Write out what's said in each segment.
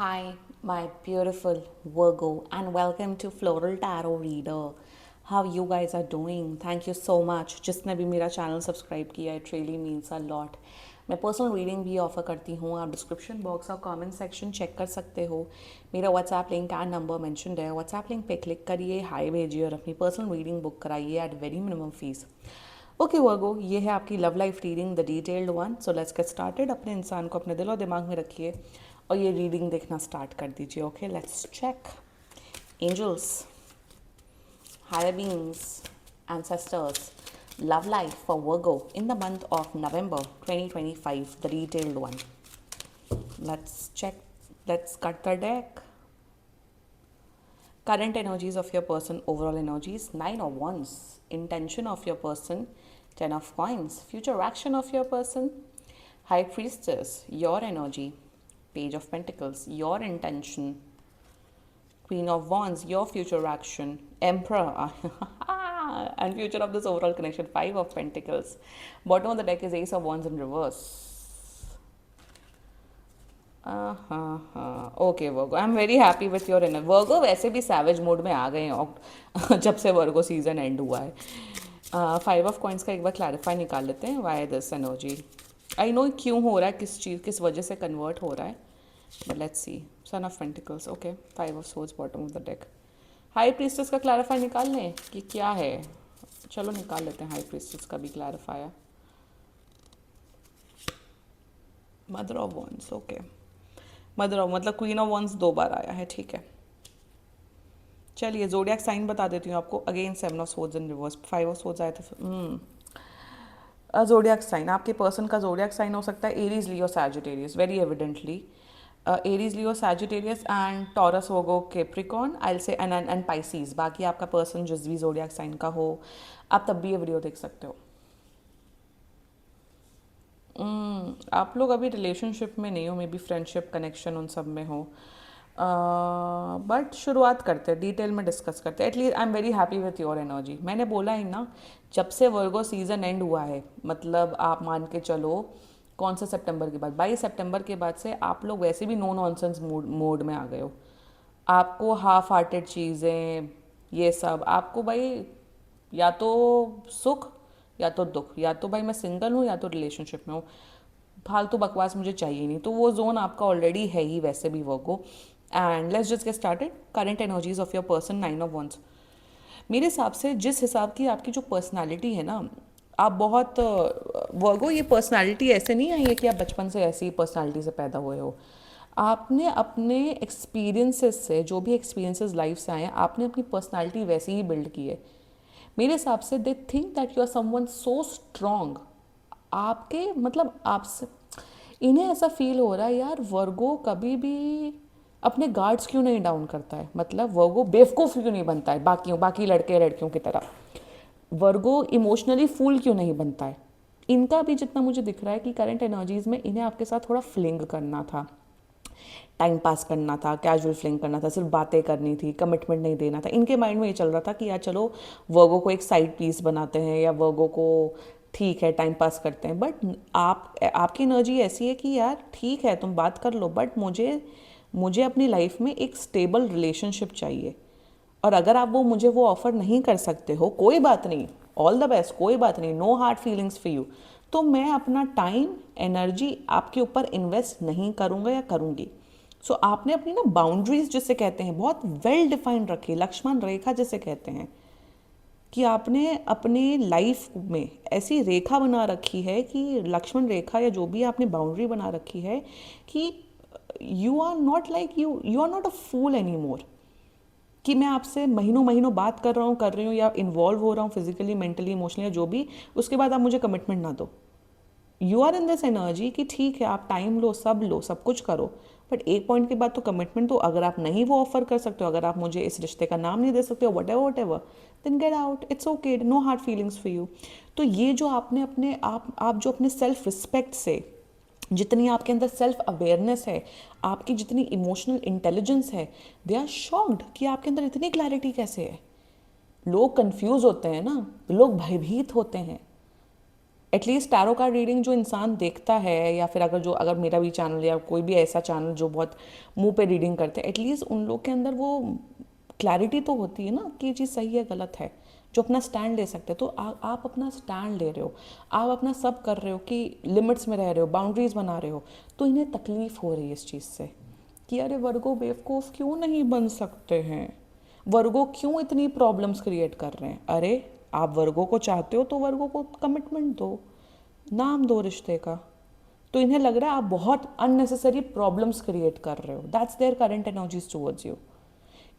Hi, my beautiful Virgo, and welcome to Floral Tarot Reader. How you guys are doing? Thank you so much. जिसने भी मेरा channel subscribe किया it really means a lot. मैं personal reading भी offer करती हूँ. आप description box और कमेंट सेक्शन चेक कर सकते हो. मेरा WhatsApp link and number mentioned है. व्हाट्सएप लिंक पे क्लिक करिए, हाई भेजिए और अपनी पर्सनल रीडिंग बुक कराइए at very minimum fees. Okay Virgo, ये है आपकी love life reading, the detailed one. So let's get started. अपने इंसान को अपने दिल और दिमाग में रखिए और ये रीडिंग देखना स्टार्ट कर दीजिए. Okay, let's check. Angels, higher beings, ancestors, love life for Virgo in the month of November 2025, the detailed one. Let's check. Let's cut the deck. Current energies of your person, overall energies, 9 of Wands. Intention of your person, 10 of Coins. Future action of your person, High Priestess, your energy. Page of Pentacles, your intention. Queen of Wands, your future action. Emperor, and future of this overall connection, 5 of Pentacles. Bottom of the deck is Ace of Wands in reverse. Okay Virgo, I am very happy with your inner. Virgo वैसे भी savage mode में आ गए हैं जब से वर्गो season and हुआ है. 5 of coins का एक बार क्लैरिफाई निकाल लेते हैं. Why this energy, I know क्यों हो रहा है, किस चीज़ किस वजह से कन्वर्ट हो रहा है, but let's see. Son of pentacles, okay. 5 of swords bottom of the deck. High priestess का क्लैरिफाई निकाल लें कि क्या है. चलो निकाल लेते हैं हाई प्रीस्टेस का भी clarifier. Mother of wands, okay. Mother of मतलब क्वीन ऑफ वॉन्ड्स 2 बार आया है, ठीक है. चलिए जोडियाक साइन बता देती हूँ आपको. Again 7 of swords in reverse. 5 of swords आया था. जोडियाक साइन, आपके पर्सन का जोडियाक साइन हो सकता है Aries, Leo, Sagittarius. Very evidently Aries, Leo, Sagittarius and taurus, Virgo, Capricorn, I will say and Pisces. बाकी आपका पर्सन जिस भी जोडियाक साइन का हो, आप तब भी ये वीडियो देख सकते हो. आप लोग अभी रिलेशनशिप में नहीं हो, मे बी फ्रेंडशिप कनेक्शन उन सब में हो. बट शुरुआत करते हैं, डिटेल में डिस्कस करते हैं. At least I am very happy with your energy. मैंने बोला ही ना, जब से वर्गो सीजन एंड हुआ है, मतलब आप मान के चलो कौन सा सितंबर के बाद, 22 सितंबर के बाद से आप लोग वैसे भी नो नॉनसेंस मोड में आ गए हो. आपको हाफ हार्टेड चीज़ें, ये सब आपको भाई, या तो सुख या तो दुख, या तो भाई मैं सिंगल हूँ या तो रिलेशनशिप में हूँ. फालतू बकवास मुझे चाहिए नहीं. तो वो जोन आपका ऑलरेडी है ही वैसे भी Virgo. And let's just get started. Current energies of your person, 9 of wands. मेरे हिसाब से जिस हिसाब की आपकी जो पर्सनालिटी है ना, आप बहुत वर्गो, ये पर्सनालिटी ऐसे नहीं आई है कि आप बचपन से ऐसी पर्सनालिटी से पैदा हुए हो. आपने अपने एक्सपीरियंसेस से, जो भी एक्सपीरियंसेस लाइफ से आए हैं, आपने अपनी पर्सनालिटी वैसे ही बिल्ड की है. मेरे हिसाब से they think that you are someone so strong. आपके मतलब आपसे इन्हें ऐसा फील हो रहा है, यार वर्गो कभी भी अपने गार्ड्स क्यों नहीं डाउन करता है. मतलब वर्गो बेवकूफ़ क्यों नहीं बनता है बाकी लड़के लड़कियों की तरह. वर्गो इमोशनली फूल क्यों नहीं बनता है. इनका भी जितना मुझे दिख रहा है कि करंट एनर्जीज में इन्हें आपके साथ थोड़ा फ्लिंग करना था, टाइम पास करना था, कैजुअल फ्लिंग करना था, सिर्फ बातें करनी थी, कमिटमेंट नहीं देना था. इनके माइंड में ये चल रहा था कि यार चलो वर्गो को एक साइड पीस बनाते हैं, या वर्गो को ठीक है टाइम पास करते हैं. बट आपकी एनर्जी ऐसी है कि यार ठीक है तुम बात कर लो, बट मुझे मुझे अपनी लाइफ में एक स्टेबल रिलेशनशिप चाहिए. और अगर आप मुझे वो ऑफ़र नहीं कर सकते हो, कोई बात नहीं, ऑल द बेस्ट, कोई बात नहीं, no hard feelings for you. तो मैं अपना टाइम एनर्जी आपके ऊपर इन्वेस्ट नहीं करूँगा या करूँगी. सो आपने अपनी ना बाउंड्रीज जिसे कहते हैं बहुत वेल डिफाइंड रखी, लक्ष्मण रेखा जिसे कहते हैं, कि आपने अपने लाइफ में ऐसी रेखा बना रखी है कि लक्ष्मण रेखा या जो भी आपने बाउंड्री बना रखी है कि you are not like you are not a fool any more. कि मैं आपसे महीनों महीनों बात कर रही हूँ या इन्वॉल्व हो रहा हूँ फिजिकली, मेंटली, इमोशनली या जो भी, उसके बाद आप मुझे कमिटमेंट ना दो. You are in this energy कि ठीक है आप टाइम लो, सब कुछ करो, बट एक पॉइंट के बाद तो कमिटमेंट दो. अगर आप नहीं वो ऑफर कर सकते हो, अगर आप मुझे इस रिश्ते का नाम नहीं दे सकते हो, whatever, then get out. It's okay, no hard feelings for you. तो ये जो आपने अपने आप जो अपने सेल्फ रिस्पेक्ट से, जितनी आपके अंदर सेल्फ अवेयरनेस है, आपकी जितनी इमोशनल इंटेलिजेंस है, दे आर शॉक्ड कि आपके अंदर इतनी क्लैरिटी कैसे है. लोग कंफ्यूज होते हैं ना, लोग भयभीत होते हैं. एटलीस्ट टैरो कार्ड रीडिंग जो इंसान देखता है, या फिर अगर मेरा भी चैनल या कोई भी ऐसा चैनल जो बहुत मुंह पे रीडिंग करते हैं, एटलीस्ट उन लोग के अंदर वो क्लैरिटी तो होती है ना कि ये चीज़ सही है गलत है, जो अपना स्टैंड ले सकते हैं। तो आप अपना स्टैंड ले रहे हो, आप अपना सब कर रहे हो कि लिमिट्स में रह रहे हो, बाउंड्रीज बना रहे हो, तो इन्हें तकलीफ हो रही है इस चीज़ से कि अरे वर्गो बेवकूफ़ क्यों नहीं बन सकते हैं, वर्गो क्यों इतनी प्रॉब्लम्स क्रिएट कर रहे हैं। अरे आप वर्गो को चाहते हो तो वर्गो को कमिटमेंट दो, नाम दो रिश्ते का। तो इन्हें लग रहा है आप बहुत अननेसेसरी प्रॉब्लम्स क्रिएट कर रहे हो। That's their current energies towards you.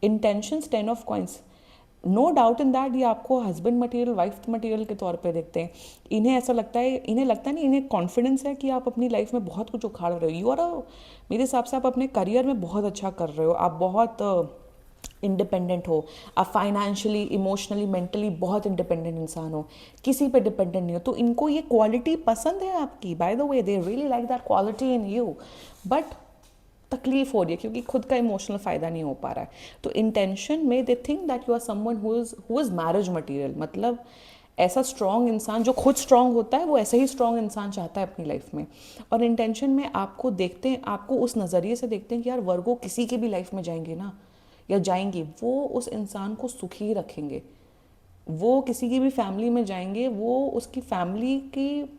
Intentions 10 of coins, no doubt in that ये आपको हस्बैंड मटेरियल, वाइफ मटेरियल के तौर पे देखते हैं। इन्हें ऐसा लगता है, इन्हें लगता है नहीं, इन्हें कॉन्फिडेंस है कि आप अपनी लाइफ में बहुत कुछ उखाड़ रहे हो। यू आर मेरे हिसाब से आप अपने करियर में बहुत अच्छा कर रहे हो, आप बहुत इंडिपेंडेंट हो, आप फाइनेंशियली, इमोशनली, मेंटली बहुत इंडिपेंडेंट इंसान हो, किसी पे डिपेंडेंट नहीं हो। तो इनको ये क्वालिटी पसंद है आपकी, by the way they really like that quality in you, but तकलीफ हो रही है क्योंकि खुद का इमोशनल फ़ायदा नहीं हो पा रहा है। तो इंटेंशन में they think that you are someone who is marriage material, मतलब ऐसा स्ट्रॉन्ग इंसान जो खुद स्ट्रॉन्ग होता है वो ऐसे ही स्ट्रॉन्ग इंसान चाहता है अपनी लाइफ में। और इंटेंशन में आपको देखते हैं, आपको उस नज़रिए से देखते हैं कि यार वर्गो किसी की भी लाइफ में जाएंगे ना या जाएंगी, वो उस इंसान को सुखी रखेंगे, वो किसी की भी फैमिली में जाएंगे, वो उसकी फैमिली की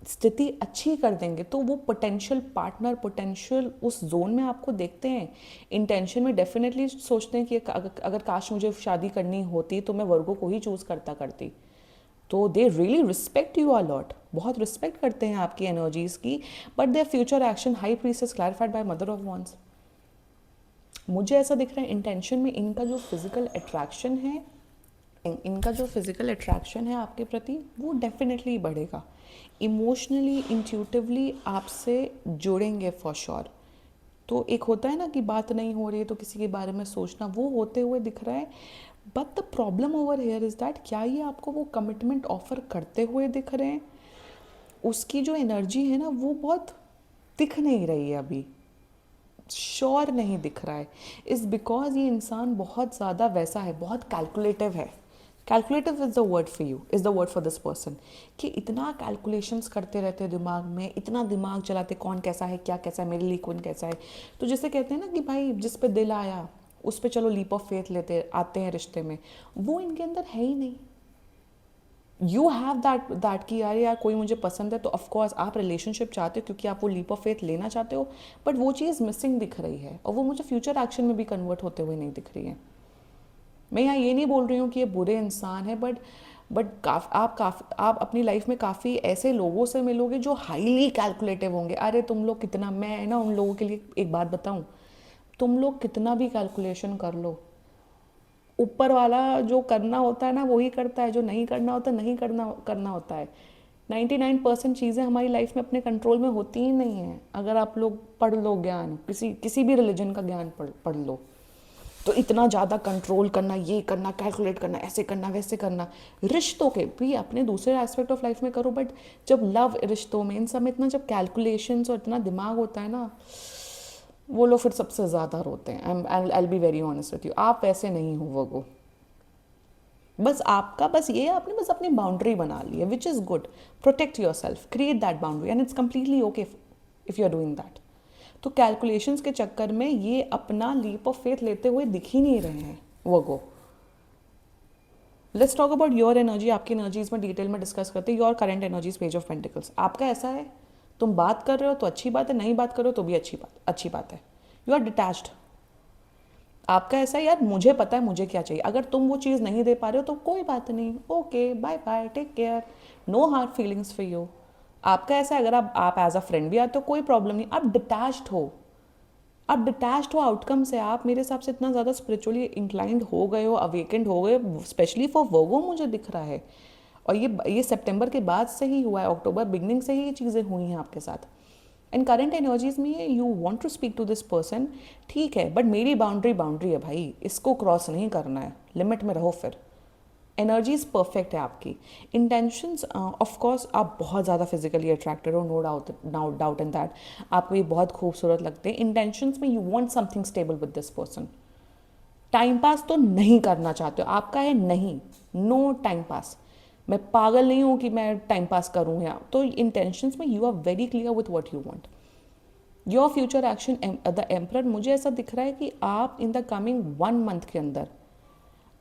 स्थिति अच्छी कर देंगे। तो वो पोटेंशियल पार्टनर, पोटेंशियल उस जोन में आपको देखते हैं। इंटेंशन में डेफिनेटली सोचते हैं कि अगर काश मुझे शादी करनी होती तो मैं वर्गो को ही चूज़ करती। तो they really respect you a lot, बहुत रिस्पेक्ट करते हैं आपकी एनर्जीज़ की। But their future action, high priestess clarified by mother of wands, मुझे ऐसा दिख रहा है इंटेंशन में इनका जो फिजिकल अट्रैक्शन है, आपके प्रति वो डेफिनेटली बढ़ेगा। इमोशनली, इंट्यूटिवली आपसे जुड़ेंगे फॉर श्योर। तो एक होता है ना कि बात नहीं हो रही है तो किसी के बारे में सोचना, वो होते हुए दिख रहा है। But the problem over here is that क्या ये आपको वो कमिटमेंट ऑफर करते हुए दिख रहे हैं? उसकी जो एनर्जी है ना वो बहुत दिख नहीं रही है अभी, श्योर नहीं दिख रहा है। इज़ बिकॉज ये इंसान बहुत ज़्यादा वैसा है, बहुत कैलकुलेटिव है। Calculative is the word for you, is the word for this person, कि इतना कैलकुलेशंस करते रहते हैं दिमाग में, इतना दिमाग चलाते कौन कैसा है, क्या कैसा है, मेरे लिए कौन कैसा है। तो जैसे कहते हैं ना कि भाई जिस पे दिल आया उस पे चलो लीप ऑफ फेथ लेते आते हैं रिश्ते में, वो इनके अंदर है ही नहीं। यू हैव दैट कि यार कोई मुझे पसंद है तो ऑफकोर्स आप रिलेशनशिप चाहते हो क्योंकि आप वो लीप ऑफ फेथ लेना चाहते हो, बट वो चीज़ मिसिंग दिख रही है और वो मुझे फ्यूचर एक्शन में भी कन्वर्ट होते हुए नहीं दिख रही है। मैं यहाँ ये नहीं बोल रही हूँ कि ये बुरे इंसान है, बट आप अपनी लाइफ में काफ़ी ऐसे लोगों से मिलोगे जो हाईली कैलकुलेटिव होंगे। अरे तुम लोग कितना, मैं ना उन लोगों के लिए एक बात बताऊँ, तुम लोग कितना भी कैलकुलेशन कर लो, ऊपर वाला जो करना होता है ना वही करता है, जो नहीं करना होता नहीं करना होता है। 99% चीज़ें हमारी लाइफ में अपने कंट्रोल में होती ही नहीं है। अगर आप लोग पढ़ लो ज्ञान, किसी भी रिलीजन का ज्ञान पढ़ लो, तो इतना ज़्यादा कंट्रोल करना, ये करना, कैलकुलेट करना, ऐसे करना वैसे करना। रिश्तों के भी अपने दूसरे एस्पेक्ट ऑफ लाइफ में करो, बट जब लव, रिश्तों में, इन सब में इतना जब कैलकुलेशंस और इतना दिमाग होता है ना, वो लोग फिर सबसे ज़्यादा रोते हैं। I be very honest with you, आप वैसे नहीं हो वो। बस ये है, आपने बस अपनी बाउंड्री बना ली है, which is good. Protect yourself, create that boundary and it's completely okay if you are doing that. तो कैलकुलेशंस के चक्कर में ये अपना लीप ऑफ फेथ लेते हुए दिख ही नहीं रहे हैं वो। Let's talk about your energy. आपकी एनर्जीज में डिटेल में डिस्कस करते हैं। Your current energies, page of pentacles. आपका ऐसा है, तुम बात कर रहे हो तो अच्छी बात है, नहीं बात कर रहे हो तो भी अच्छी बात है। You are detached. आपका ऐसा है, यार मुझे पता है मुझे क्या चाहिए, अगर तुम वो चीज़ नहीं दे पा रहे हो तो कोई बात नहीं, okay bye bye, take care, no hard feelings for you. आपका ऐसा है, अगर आप एज अ फ्रेंड भी आते हो कोई प्रॉब्लम नहीं, आप डिटैच्ड हो। आउटकम से। आप मेरे हिसाब से इतना ज़्यादा स्पिरिचुअली इंक्लाइंड हो गए हो, अवेकेंड हो गए, स्पेशली फॉर वर्गो मुझे दिख रहा है। और ये सितंबर के बाद से ही हुआ है, अक्टूबर बिगनिंग से ही ये चीज़ें हुई हैं आपके साथ। एंड करंट एनर्जीज में you want to speak to this person, ठीक है, बट मेरी बाउंड्री है भाई, इसको क्रॉस नहीं करना है, लिमिट में रहो। फिर एनर्जीज परफेक्ट है आपकी। इंटेंशंस ऑफ कोर्स आप बहुत ज़्यादा फिजिकली अट्रैक्टेड हो, नो डाउट इन दैट। आपको ये बहुत खूबसूरत लगते हैं। इंटेंशंस में you want something stable with this person. Time pass तो नहीं करना चाहते हो, आपका है नहीं, नो टाइम पास। मैं पागल नहीं हूँ कि मैं टाइम पास करूँ या तो इंटेंशंस में you are very clear with what you want. Your future action the emperor, मुझे ऐसा दिख रहा है कि आप इन द कमिंग 1 मंथ के अंदर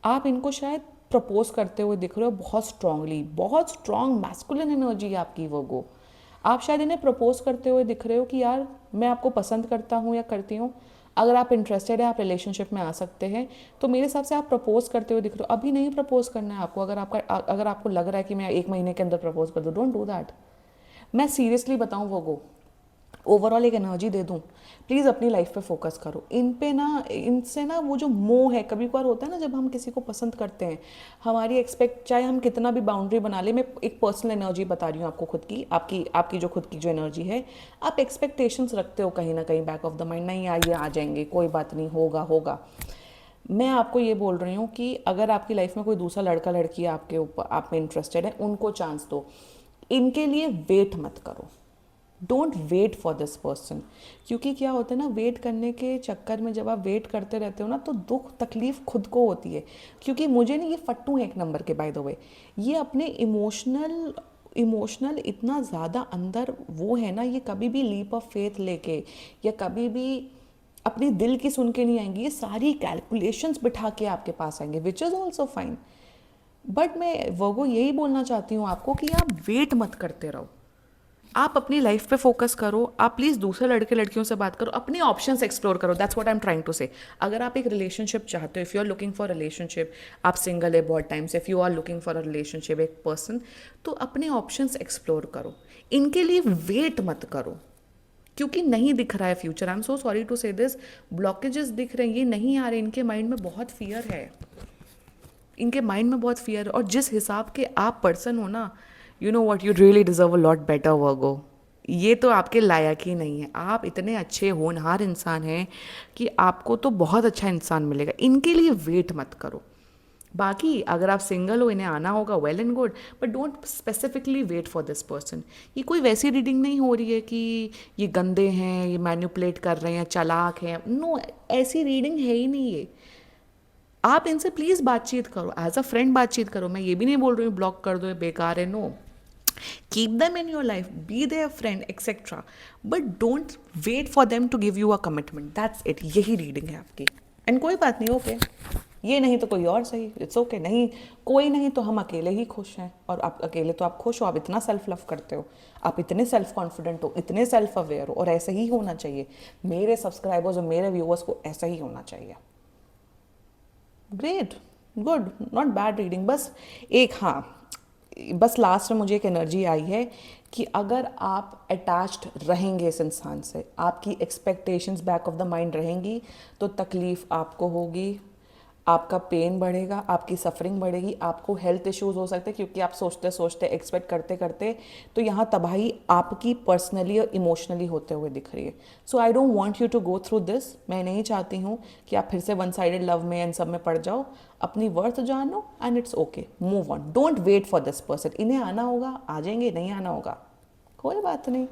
आप इनको शायद प्रपोज करते हुए दिख रहे हो बहुत स्ट्रांगली, बहुत स्ट्रांग मैस्कुलिन एनर्जी है आपकी वो। आप शायद इन्हें प्रपोज करते हुए दिख रहे हो कि यार मैं आपको पसंद करता हूँ या करती हूँ, अगर आप इंटरेस्टेड है आप रिलेशनशिप में आ सकते हैं। तो मेरे हिसाब से आप प्रपोज करते हुए दिख रहे हो। अभी नहीं प्रपोज करना है आपको। अगर आपको लग रहा है कि मैं 1 महीने के अंदर प्रपोज कर दूँ, डोंट डू दैट। मैं सीरियसली बताऊँ वो ओवरऑल एक एनर्जी दे दूँ, प्लीज़ अपनी लाइफ पे फोकस करो। इन पे ना, इनसे ना वो जो मोह है, कभी कभार होता है ना जब हम किसी को पसंद करते हैं, हमारी एक्सपेक्ट चाहे हम कितना भी बाउंड्री बना ले, मैं एक पर्सनल एनर्जी बता रही हूँ आपको खुद की, आपकी आपकी जो खुद की जो एनर्जी है, आप एक्सपेक्टेशंस रखते हो कहीं ना कहीं बैक ऑफ द माइंड, नहीं यार ये आ जाएंगे, कोई बात नहीं, होगा होगा। मैं आपको ये बोल रही हूँ कि अगर आपकी लाइफ में कोई दूसरा लड़का लड़की आपके ऊपर आप में इंटरेस्टेड है, उनको चांस दो। इनके लिए वेट मत करो, don't wait for this person. क्योंकि क्या होता है ना, वेट करने के चक्कर में जब आप वेट करते रहते हो ना, तो दुख तकलीफ खुद को होती है। क्योंकि मुझे नहीं, ये फट्टू हैं एक नंबर के बाय द वे, ये अपने इमोशनल इतना ज़्यादा अंदर वो है ना, ये कभी भी लीप ऑफ फेथ लेके या कभी भी अपने दिल की सुन के नहीं आएंगी, ये सारी कैलकुलेशंस बिठा के आपके पास आएंगे, which is also fine. But मैं वो यही बोलना चाहती हूँ आपको कि आप वेट मत करते रहो, आप अपनी लाइफ पे फोकस करो। आप प्लीज़ दूसरे लड़के लड़कियों से बात करो, अपने ऑप्शंस एक्सप्लोर करो, that's what I am trying to say. अगर आप एक रिलेशनशिप चाहते हो, if you are looking for relationship, आप सिंगल है बहुत टाइम से, if you are looking for a relationship एक पर्सन, तो अपने ऑप्शंस एक्सप्लोर करो, इनके लिए वेट मत करो। क्योंकि नहीं दिख रहा है future, I am so sorry to say this, blockages दिख रहे हैं, ये नहीं आ रहे, इनके माइंड में बहुत फियर है, इनके माइंड में बहुत फियर है। और जिस हिसाब के आप पर्सन हो ना, you know what, you really deserve a lot better Virgo. ये तो आपके लायक ही नहीं है, आप इतने अच्छे होनहार इंसान हैं कि आपको तो बहुत अच्छा इंसान मिलेगा। इनके लिए वेट मत करो। बाकी अगर आप सिंगल हो, इन्हें आना होगा, well and good, but don't specifically wait for this person. ये कोई वैसी रीडिंग नहीं हो रही है कि ये गंदे हैं, ये मैनिपुलेट कर रहे हैं, चालाक हैं, नो, ऐसी रीडिंग है ही नहीं ये। आप इनसे प्लीज़ बातचीत करो, एज अ फ्रेंड बातचीत करो। मैं ये भी नहीं बोल रही हूँ ब्लॉक कर दो, ये बेकार है, no, keep them in your life, be their friend etcetera, but don't wait for them to give you a commitment, that's it. यही रीडिंग है आपकी। एंड कोई बात नहीं, ओके, ये नहीं तो कोई और सही, इट्स ओके। नहीं, कोई नहीं तो हम अकेले ही खुश हैं, और आप अकेले तो आप खुश हो, आप इतना सेल्फ लव करते हो, आप इतने सेल्फ कॉन्फिडेंट हो, इतने सेल्फ अवेयर हो, और ऐसे ही होना चाहिए। मेरे सब्सक्राइबर्स और मेरे व्यूअर्स को ऐसा ही होना चाहिए। Great, good, not bad reading. बस एक, हाँ, बस लास्ट में मुझे एक एनर्जी आई है कि अगर आप अटैच्ड रहेंगे इस इंसान से, आपकी expectations back of the mind रहेंगी, तो तकलीफ़ आपको होगी, आपका पेन बढ़ेगा, आपकी सफरिंग बढ़ेगी, आपको हेल्थ इश्यूज हो सकते हैं, क्योंकि आप सोचते सोचते एक्सपेक्ट करते करते, तो यहाँ तबाही आपकी पर्सनली और इमोशनली होते हुए दिख रही है। So I don't want you to go through this. मैं नहीं चाहती हूँ कि आप फिर से वन साइडेड लव में एंड सब में पड़ जाओ। अपनी वर्थ जानो and it's okay, move on, don't wait for this person. इन्हें आना होगा, आ जाएंगे, नहीं आना होगा, कोई बात नहीं।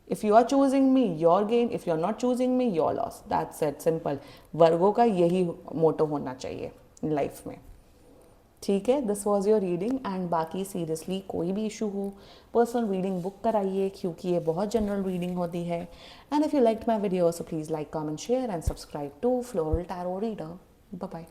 If you are choosing me, your gain, if you are not choosing me, your loss, that's it, simple. Virgo का यही मोटो होना चाहिए लाइफ में। ठीक है, this was your reading. And बाकी सीरियसली कोई भी इशू हो, पर्सनल रीडिंग बुक कराइए, क्योंकि ये बहुत जनरल रीडिंग होती है। And if you like my video, so please like, comment, share and subscribe to floral tarot reader. Bye bye.